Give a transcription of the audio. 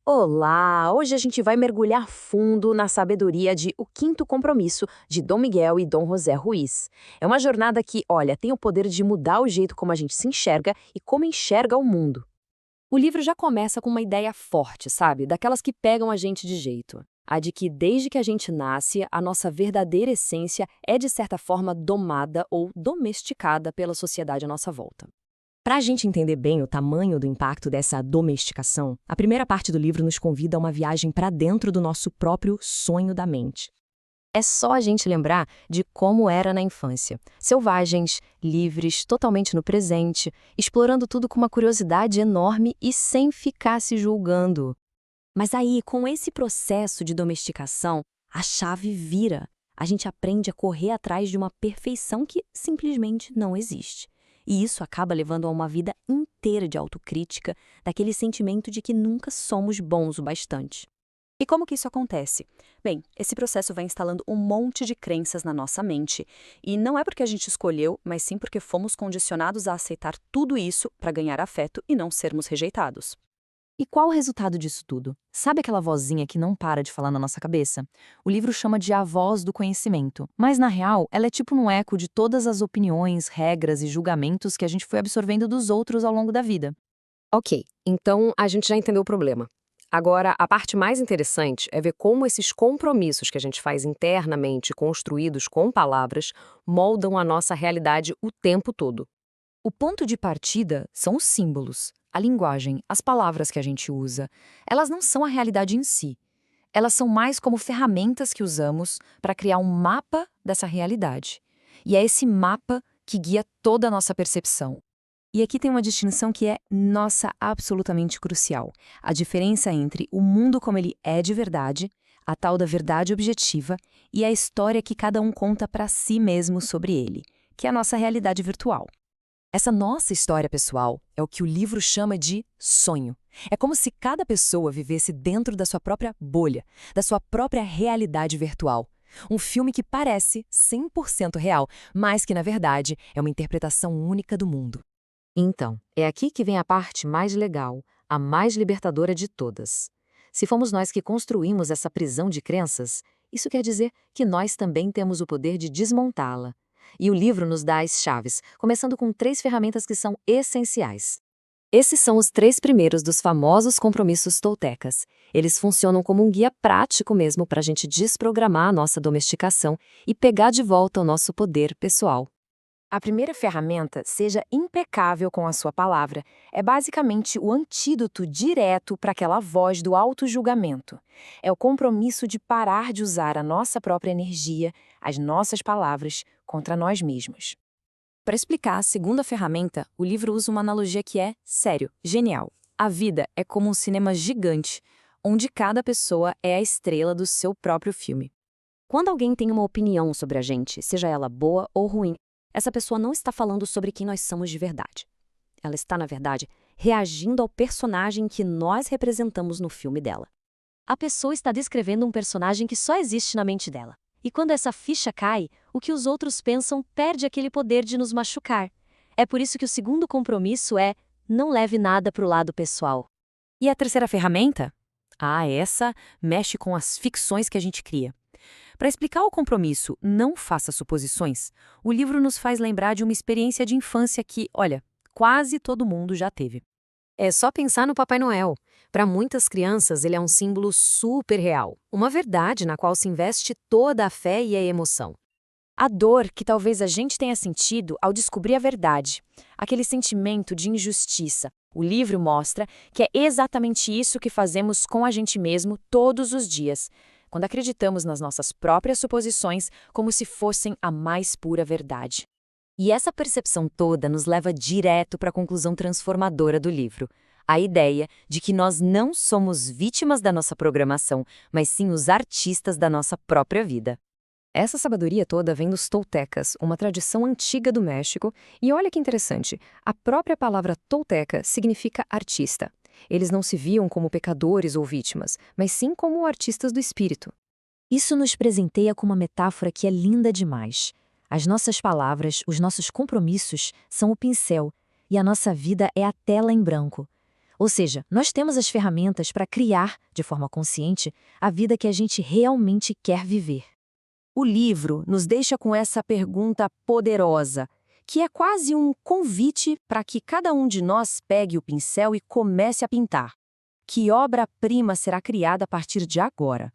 Olá! Hoje a gente vai mergulhar fundo na sabedoria de O Quinto Compromisso, de Dom Miguel e Dom José Ruiz. É uma jornada que, olha, tem o poder de mudar o jeito como a gente se enxerga e como enxerga o mundo. O livro já começa com uma ideia forte, sabe? Daquelas que pegam a gente de jeito. A de que desde que a gente nasce, a nossa verdadeira essência é de certa forma domada ou domesticada pela sociedade à nossa volta. Para a gente entender bem o tamanho do impacto dessa domesticação, a primeira parte do livro nos convida a uma viagem para dentro do nosso próprio sonho da mente. É só a gente lembrar de como era na infância. Selvagens, livres, totalmente no presente, explorando tudo com uma curiosidade enorme e sem ficar se julgando. Mas aí, com esse processo de domesticação, a chave vira. A gente aprende a correr atrás de uma perfeição que simplesmente não existe. E isso acaba levando a uma vida inteira de autocrítica, daquele sentimento de que nunca somos bons o bastante. E como que isso acontece? Bem, esse processo vai instalando um monte de crenças na nossa mente. E não é porque a gente escolheu, mas sim porque fomos condicionados a aceitar tudo isso para ganhar afeto e não sermos rejeitados. E qual o resultado disso tudo? Sabe aquela vozinha que não para de falar na nossa cabeça? O livro chama de a voz do conhecimento, mas na real ela é tipo um eco de todas as opiniões, regras e julgamentos que a gente foi absorvendo dos outros ao longo da vida. Ok, então a gente já entendeu o problema. Agora, a parte mais interessante é ver como esses compromissos que a gente faz internamente, construídos com palavras, moldam a nossa realidade o tempo todo. O ponto de partida são os símbolos, a linguagem, as palavras que a gente usa. Elas não são a realidade em si. Elas são mais como ferramentas que usamos para criar um mapa dessa realidade. E é esse mapa que guia toda a nossa percepção. E aqui tem uma distinção que é, nossa, absolutamente crucial. A diferença entre o mundo como ele é de verdade, a tal da verdade objetiva, e a história que cada um conta para si mesmo sobre ele, que é a nossa realidade virtual. Essa nossa história pessoal é o que o livro chama de sonho. É como se cada pessoa vivesse dentro da sua própria bolha, da sua própria realidade virtual. Um filme que parece 100% real, mas que, na verdade, é uma interpretação única do mundo. Então, é aqui que vem a parte mais legal, a mais libertadora de todas. Se fomos nós que construímos essa prisão de crenças, isso quer dizer que nós também temos o poder de desmontá-la. E o livro nos dá as chaves, começando com 3 ferramentas que são essenciais. Esses são os 3 primeiros dos famosos compromissos toltecas. Eles funcionam como um guia prático mesmo para a gente desprogramar a nossa domesticação e pegar de volta o nosso poder pessoal. A primeira ferramenta, seja impecável com a sua palavra, é basicamente o antídoto direto para aquela voz do auto-julgamento. É o compromisso de parar de usar a nossa própria energia, as nossas palavras, contra nós mesmos. Para explicar a segunda ferramenta, o livro usa uma analogia que é, sério, genial. A vida é como um cinema gigante, onde cada pessoa é a estrela do seu próprio filme. Quando alguém tem uma opinião sobre a gente, seja ela boa ou ruim, essa pessoa não está falando sobre quem nós somos de verdade. Ela está, na verdade, reagindo ao personagem que nós representamos no filme dela. A pessoa está descrevendo um personagem que só existe na mente dela. E quando essa ficha cai, o que os outros pensam perde aquele poder de nos machucar. É por isso que o segundo compromisso é: não leve nada para o lado pessoal. E a terceira ferramenta? Essa mexe com as ficções que a gente cria. Para explicar o compromisso "não faça suposições", o livro nos faz lembrar de uma experiência de infância que, olha, quase todo mundo já teve. É só pensar no Papai Noel. Para muitas crianças, ele é um símbolo super real, uma verdade na qual se investe toda a fé e a emoção. A dor que talvez a gente tenha sentido ao descobrir a verdade, aquele sentimento de injustiça. O livro mostra que é exatamente isso que fazemos com a gente mesmo todos os dias, quando acreditamos nas nossas próprias suposições como se fossem a mais pura verdade. E essa percepção toda nos leva direto para a conclusão transformadora do livro. A ideia de que nós não somos vítimas da nossa programação, mas sim os artistas da nossa própria vida. Essa sabedoria toda vem dos toltecas, uma tradição antiga do México, e olha que interessante, a própria palavra tolteca significa artista. Eles não se viam como pecadores ou vítimas, mas sim como artistas do espírito. Isso nos presenteia com uma metáfora que é linda demais. As nossas palavras, os nossos compromissos são o pincel, e a nossa vida é a tela em branco. Ou seja, nós temos as ferramentas para criar, de forma consciente, a vida que a gente realmente quer viver. O livro nos deixa com essa pergunta poderosa, que é quase um convite para que cada um de nós pegue o pincel e comece a pintar. Que obra-prima será criada a partir de agora?